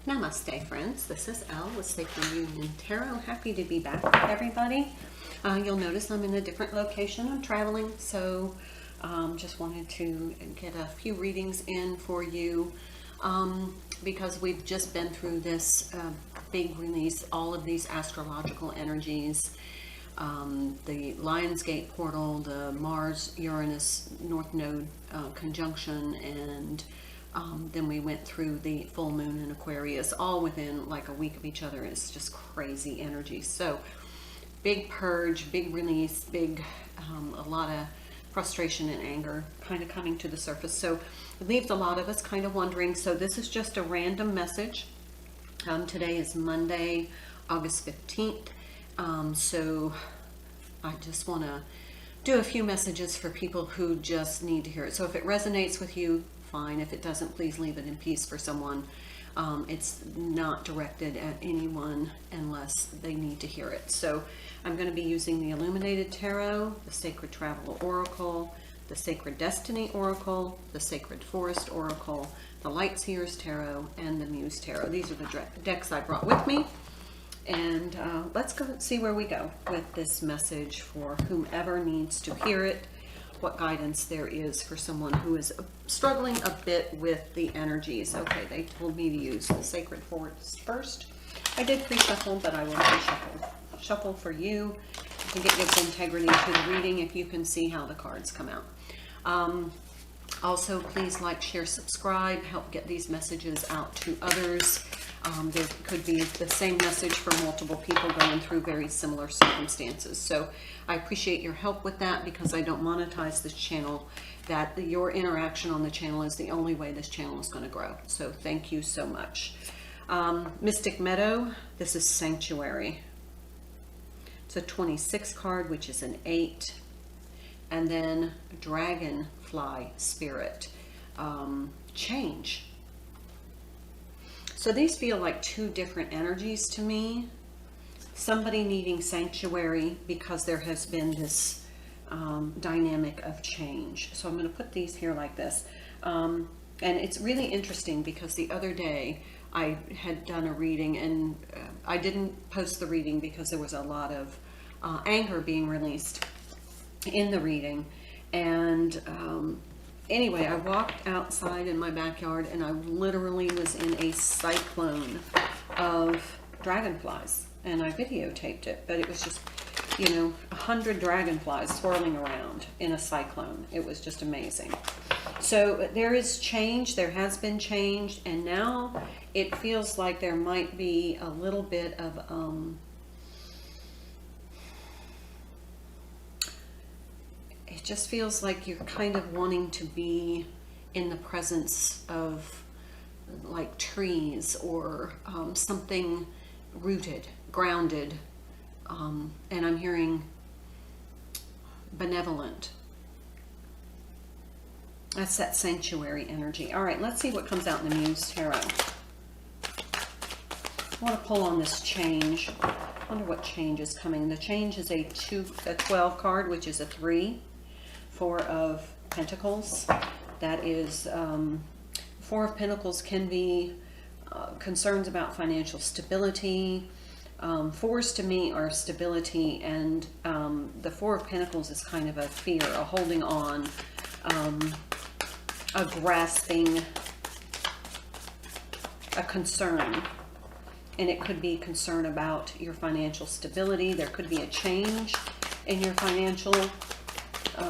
Namaste, friends. This is Elle with Sacred Union Tarot. Happy to be back with everybody. You'll notice I'm in a different location. I'm traveling, so just wanted to get a few readings in for you because we've just been through this big release, all of these astrological energies, the Lionsgate portal, the Mars-Uranus North Node conjunction, and then we went through the full moon in Aquarius, all within like a week of each other. It's just crazy energy. So big purge, big release, big, a lot of frustration and anger kind of coming to the surface. So it leaves a lot of us kind of wondering. So this is just a random message. Today is Monday, August 15th. So I just want to do a few messages for people who just need to hear it. So if it resonates with you, fine. If it doesn't, please leave it in peace for someone. It's not directed at anyone unless they need to hear it. So I'm going to be using the Illuminated Tarot, the Sacred Travel Oracle, the Sacred Destiny Oracle, the Sacred Forest Oracle, the Light Seers Tarot, and the Muse Tarot. These are the decks I brought with me. And let's go see where we go with this message for whomever needs to hear it. What guidance there is for someone who is struggling a bit with the energies. Okay, they told me to use the Sacred Forest first. I did pre-shuffle, but I will pre-shuffle for you to get good integrity to the reading if you can see how the cards come out. Also, please like, share, subscribe, help get these messages out to others. There could be the same message for multiple people going through very similar circumstances. So I appreciate your help with that because I don't monetize this channel. That your interaction on the channel is the only way this channel is going to grow. So thank you so much. Mystic Meadow, this is Sanctuary. It's a 26 card, which is an 8. And then Dragonfly Spirit. Change. So these feel like two different energies to me. Somebody needing sanctuary because there has been this dynamic of change. So I'm going to put these here like this. And it's really interesting because the other day I had done a reading and I didn't post the reading because there was a lot of anger being released in the reading. And anyway, I walked outside in my backyard and I literally was in a cyclone of dragonflies, and I videotaped it, but it was just, 100 dragonflies swirling around in a cyclone. It was just amazing. So there is change, there has been change, and now it feels like there might be a little bit of it just feels like you're kind of wanting to be in the presence of like trees or something rooted, grounded. And I'm hearing benevolent. That's that sanctuary energy. All right, let's see what comes out in the Muse Tarot. I want to pull on this change. I wonder what change is coming. The change is a 12 card, which is a 3. 4 of Pentacles. That is, 4 of Pentacles can be concerns about financial stability. 4s to me are stability, and the 4 of Pentacles is kind of a fear, a holding on, a grasping, a concern. And it could be concern about your financial stability. There could be a change in your financial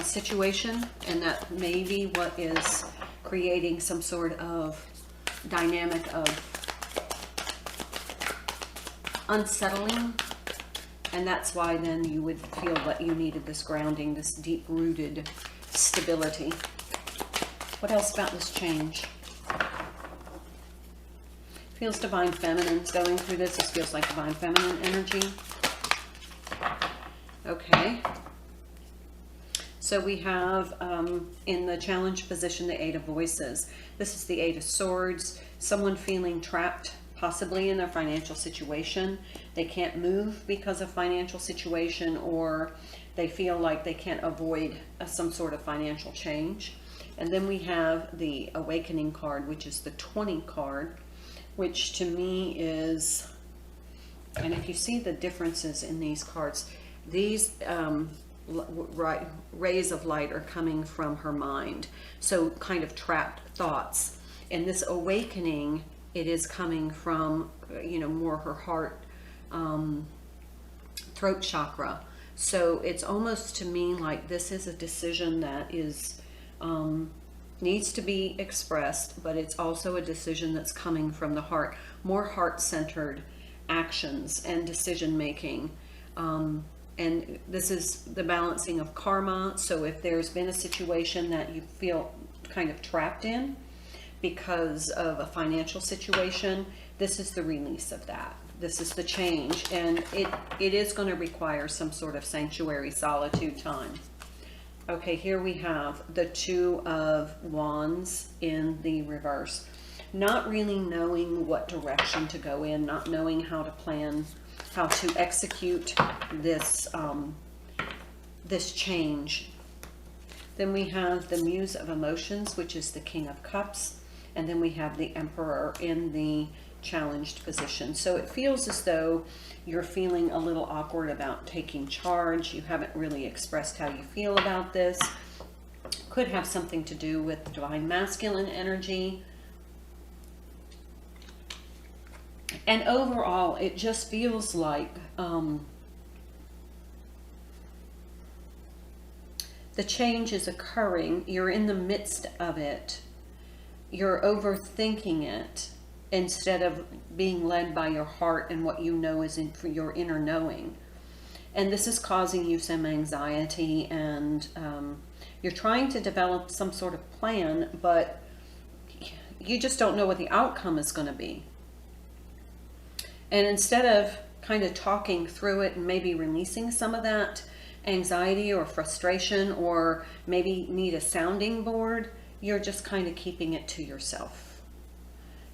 situation, and that may be what is creating some sort of dynamic of unsettling, and that's why then you would feel that you needed this grounding, this deep-rooted stability. What else about this change? Feels Divine Feminine's going through this. This feels like Divine Feminine energy. Okay. So we have in the challenge position the 8 of Voices. This is the 8 of Swords. Someone feeling trapped possibly in their financial situation. They can't move because of financial situation, or they feel like they can't avoid some sort of financial change. And then we have the Awakening card, which is the 20 card. which to me is, and if you see the differences in these cards, these rays of light are coming from her mind. So kind of trapped thoughts. And this awakening, it is coming from, you know, more her heart, throat chakra. So it's almost to me like this is a decision that is, needs to be expressed, but it's also a decision that's coming from the heart, more heart-centered actions and decision making. And this is the balancing of karma. So if there's been a situation that you feel kind of trapped in because of a financial situation, this is the release of that. This is the change, and it is going to require some sort of sanctuary, solitude time. Okay, here we have the Two of Wands in the reverse. Not really knowing what direction to go in, not knowing how to plan, how to execute this, this change. Then we have the Muse of Emotions, which is the King of Cups. And then we have the Emperor in the challenged position. So it feels as though you're feeling a little awkward about taking charge. You haven't really expressed how you feel about this. Could have something to do with divine masculine energy. And overall, it just feels like the change is occurring. You're in the midst of it. You're overthinking it instead of being led by your heart and what you know is in for your inner knowing. And this is causing you some anxiety, and you're trying to develop some sort of plan, but you just don't know what the outcome is going to be. And instead of kind of talking through it and maybe releasing some of that anxiety or frustration, or maybe need a sounding board, you're just kind of keeping it to yourself.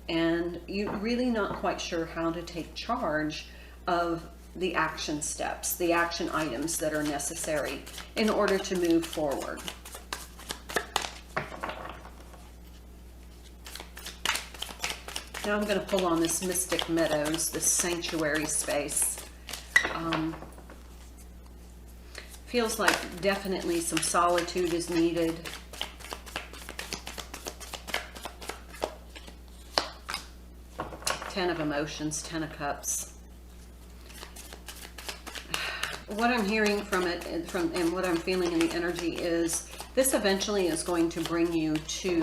And you're really not quite sure how to take charge of the action steps, the action items that are necessary in order to move forward. Now I'm going to pull on this Mystic Meadows, this sanctuary space. Feels like definitely some solitude is needed. Ten of Emotions, Ten of Cups. What I'm hearing from it, and what I'm feeling in the energy is this eventually is going to bring you to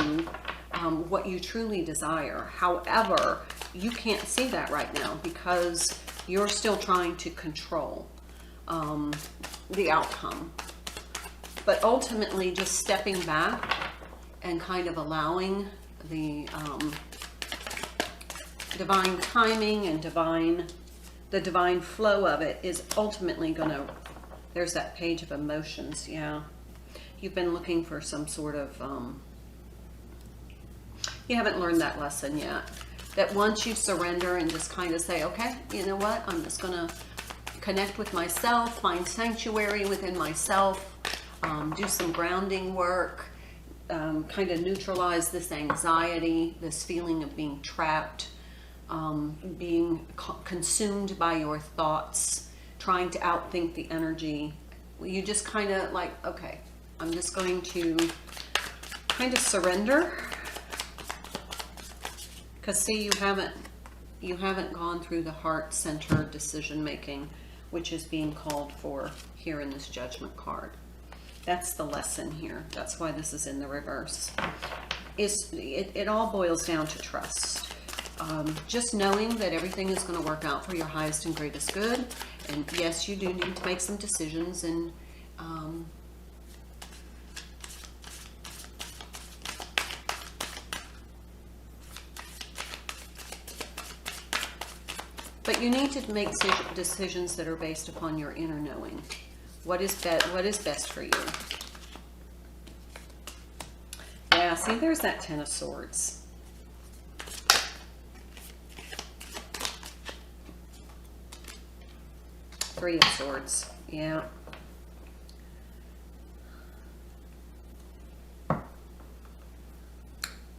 what you truly desire. However, you can't see that right now because you're still trying to control the outcome. But ultimately, just stepping back and kind of allowing the divine timing and the divine flow of it is ultimately going to, there's that Page of Emotions. Yeah, you've been looking for some sort of you haven't learned that lesson yet, that once you surrender and just kind of say, okay, you know what, I'm just going to connect with myself, find sanctuary within myself, do some grounding work, kind of neutralize this anxiety, this feeling of being trapped, being consumed by your thoughts, trying to outthink the energy. You just kind of like, okay, I'm just going to kind of surrender. Because see, you haven't gone through the heart-centered decision making, which is being called for here in this Judgment card. That's the lesson here. That's why this is in the reverse. It all boils down to trust. Just knowing that everything is going to work out for your highest and greatest good. And yes, you do need to make some decisions, and but you need to make decisions that are based upon your inner knowing. What is best for you? Yeah, see, there's that Ten of Swords. Three of Swords. Yeah.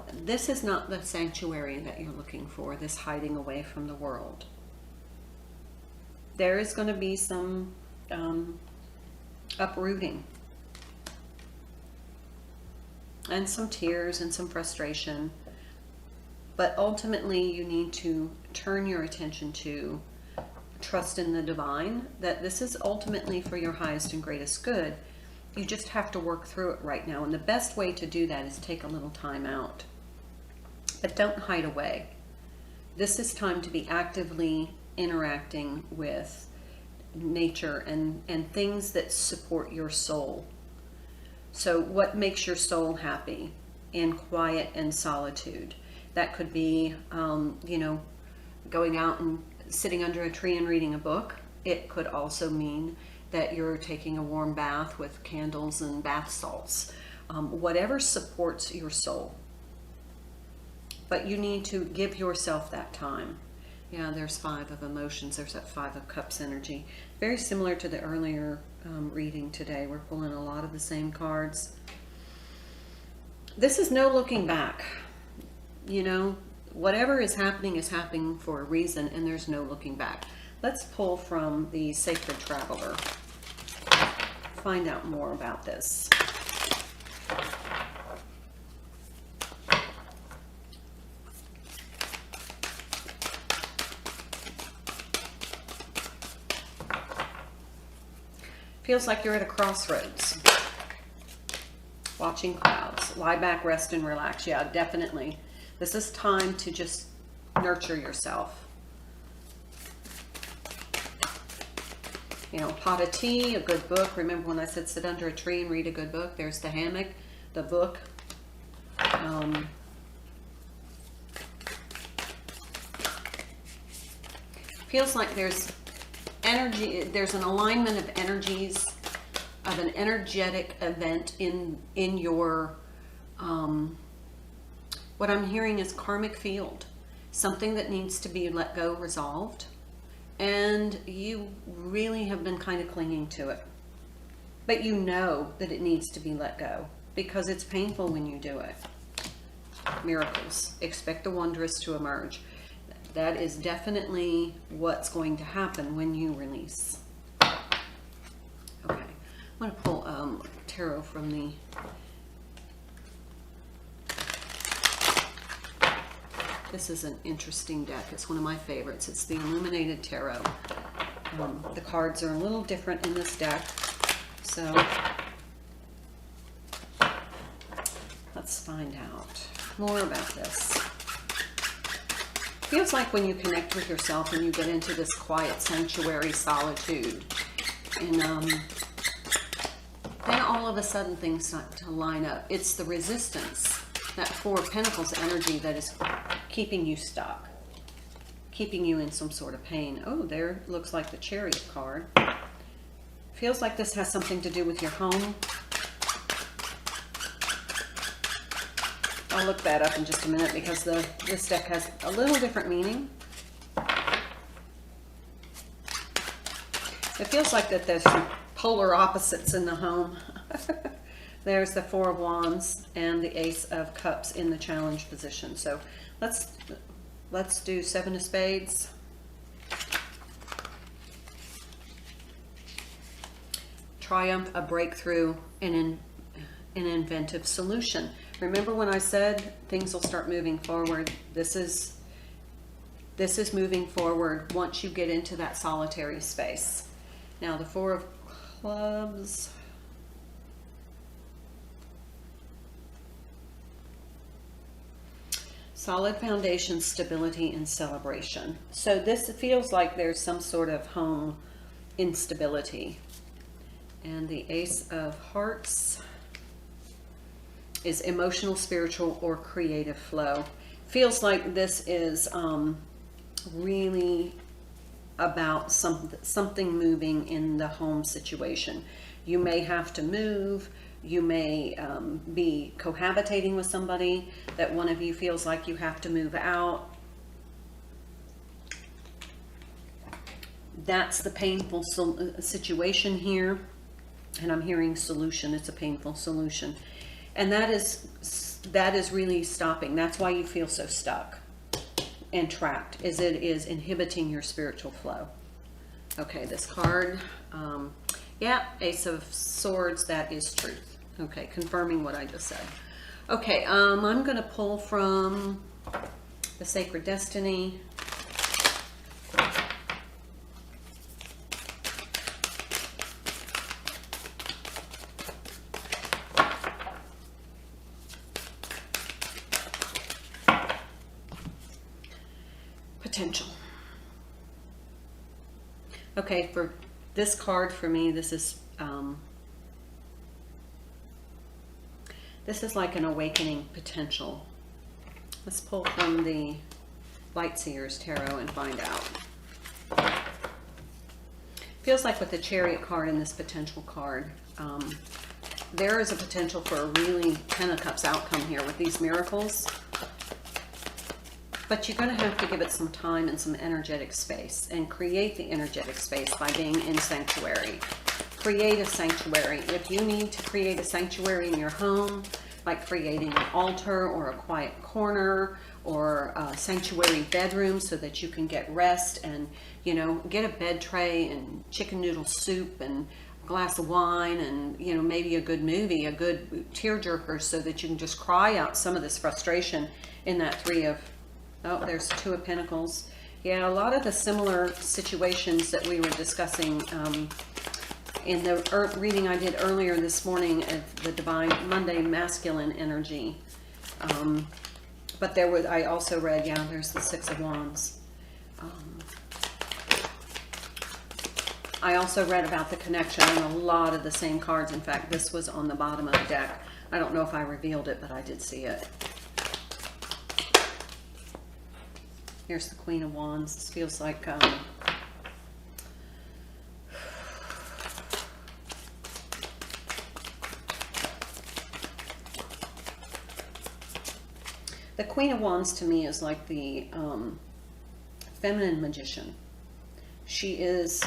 And this is not the sanctuary that you're looking for, this hiding away from the world. There is going to be some uprooting and some tears and some frustration. But ultimately, you need to turn your attention to trust in the divine, that this is ultimately for your highest and greatest good. You just have to work through it right now. And the best way to do that is take a little time out. But don't hide away. This is time to be actively interacting with nature and things that support your soul. So what makes your soul happy? In quiet and solitude. That could be, you know, going out and sitting under a tree and reading a book. It could also mean that you're taking a warm bath with candles and bath salts. Whatever supports your soul. But you need to give yourself that time. Yeah, there's 5 of emotions. There's that 5 of cups energy. Very similar to the earlier reading today. We're pulling a lot of the same cards. This is no looking back. You know, whatever is happening for a reason, and there's no looking back. Let's pull from the Sacred Traveler. Find out more about this. Feels like you're at a crossroads. Watching clouds. Lie back, rest, and relax. Yeah, definitely. This is time to just nurture yourself. You know, a pot of tea, a good book. Remember when I said sit under a tree and read a good book? There's the hammock, the book. Feels like there's energy, there's an alignment of energies, of an energetic event in your, what I'm hearing is karmic field. Something that needs to be let go, resolved. And you really have been kind of clinging to it. But you know that it needs to be let go because it's painful when you do it. Miracles. Expect the wondrous to emerge. That is definitely what's going to happen when you release. Okay. I'm going to pull tarot from the... This is an interesting deck. It's one of my favorites. It's the Illuminated Tarot. The cards are a little different in this deck. So let's find out more about this. Feels like when you connect with yourself and you get into this quiet sanctuary solitude. And then all of a sudden things start to line up. It's the resistance, that 4 of Pentacles energy that is keeping you stuck, keeping you in some sort of pain. Oh, there looks like the Chariot card. Feels like this has something to do with your home. I'll look that up in just a minute because this deck has a little different meaning. It feels like that there's some polar opposites in the home. There's the 4 of Wands and the Ace of Cups in the challenge position. So let's do 7 of Spades. Triumph, a breakthrough, and an inventive solution. Remember when I said things will start moving forward? This is moving forward once you get into that solitary space. Now the 4 of Clubs. Solid foundation, stability, and celebration. So this feels like there's some sort of home instability. And the Ace of Hearts is emotional, spiritual, or creative flow. Feels like this is really about something moving in the home situation. You may have to move. You may be cohabitating with somebody that one of you feels like you have to move out. That's the painful situation here. And I'm hearing solution. It's a painful solution. And that is that is really stopping. That's why you feel so stuck and trapped, is it is inhibiting your spiritual flow. Okay, this card, yeah, Ace of Swords, that is truth. Okay, confirming what I just said. Okay, I'm going to pull from the Sacred Destiny. Potential. Okay, for this card, for me, this is like an awakening potential. Let's pull from the Lightseers Tarot and find out. Feels like with the Chariot card and this potential card, there is a potential for a really Ten of Cups outcome here with these miracles. But you're going to have to give it some time and some energetic space, and create the energetic space by being in sanctuary. Create a sanctuary. If you need to create a sanctuary in your home, like creating an altar or a quiet corner or a sanctuary bedroom so that you can get rest and, you know, get a bed tray and chicken noodle soup and a glass of wine and, you know, maybe a good movie, a good tearjerker, so that you can just cry out some of this frustration in that Three of... Oh, there's Two of Pentacles. Yeah, a lot of the similar situations that we were discussing in the reading I did earlier this morning of the Divine Monday masculine energy. But there was, I also read, yeah, there's the Six of Wands. I also read about the connection on a lot of the same cards. In fact, this was on the bottom of the deck. I don't know if I revealed it, but I did see it. Here's the Queen of Wands. This feels like the Queen of Wands to me is like the feminine magician. She is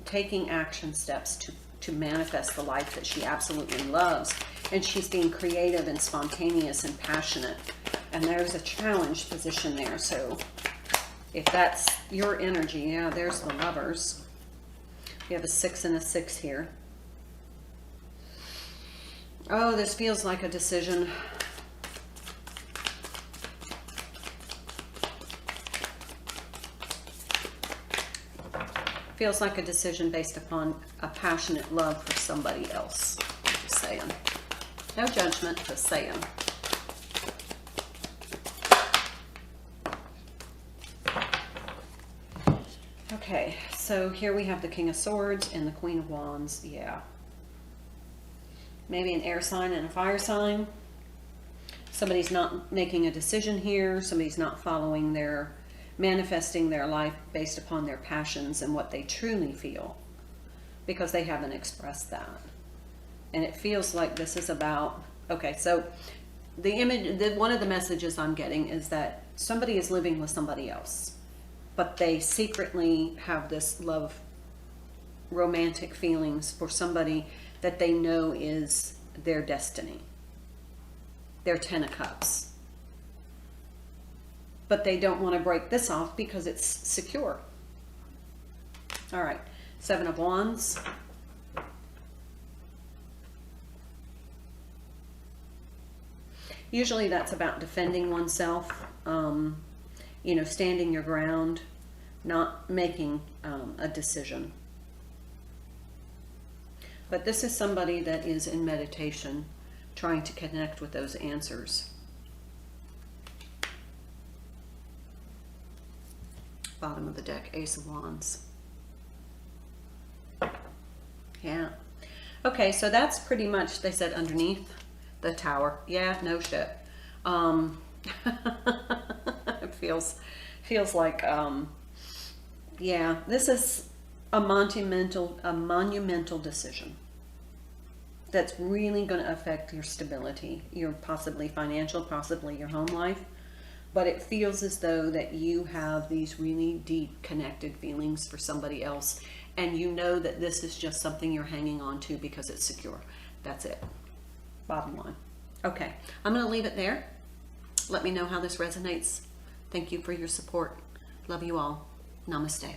taking action steps to manifest the life that she absolutely loves, and she's being creative and spontaneous and passionate. And there's a challenge position there. So if that's your energy, yeah, there's the Lovers. We have a 6 and a 6 here. Oh, this feels like a decision. Feels like a decision based upon a passionate love for somebody else. Just saying. No judgment, just saying. Okay, so here we have the King of Swords and the Queen of Wands. Yeah. Maybe an air sign and a fire sign. Somebody's not making a decision here. Somebody's not following their, manifesting their life based upon their passions and what they truly feel, because they haven't expressed that. And it feels like this is about, okay, so the image, one of the messages I'm getting is that somebody is living with somebody else, but they secretly have this love, romantic feelings for somebody that they know is their destiny, their Ten of Cups. But they don't want to break this off because it's secure. All right, Seven of Wands. Usually that's about defending oneself, you know, standing your ground, not making a decision. But this is somebody that is in meditation, trying to connect with those answers. Bottom of the deck, Ace of Wands. Yeah. Okay, so that's pretty much, they said underneath the Tower. Yeah, no shit. It feels like, yeah, this is a monumental decision that's really going to affect your stability, your possibly financial, possibly your home life. But it feels as though that you have these really deep connected feelings for somebody else, and you know that this is just something you're hanging on to because it's secure. That's it. Bottom line. Okay, I'm going to leave it there. Let me know how this resonates. Thank you for your support. Love you all. Namaste.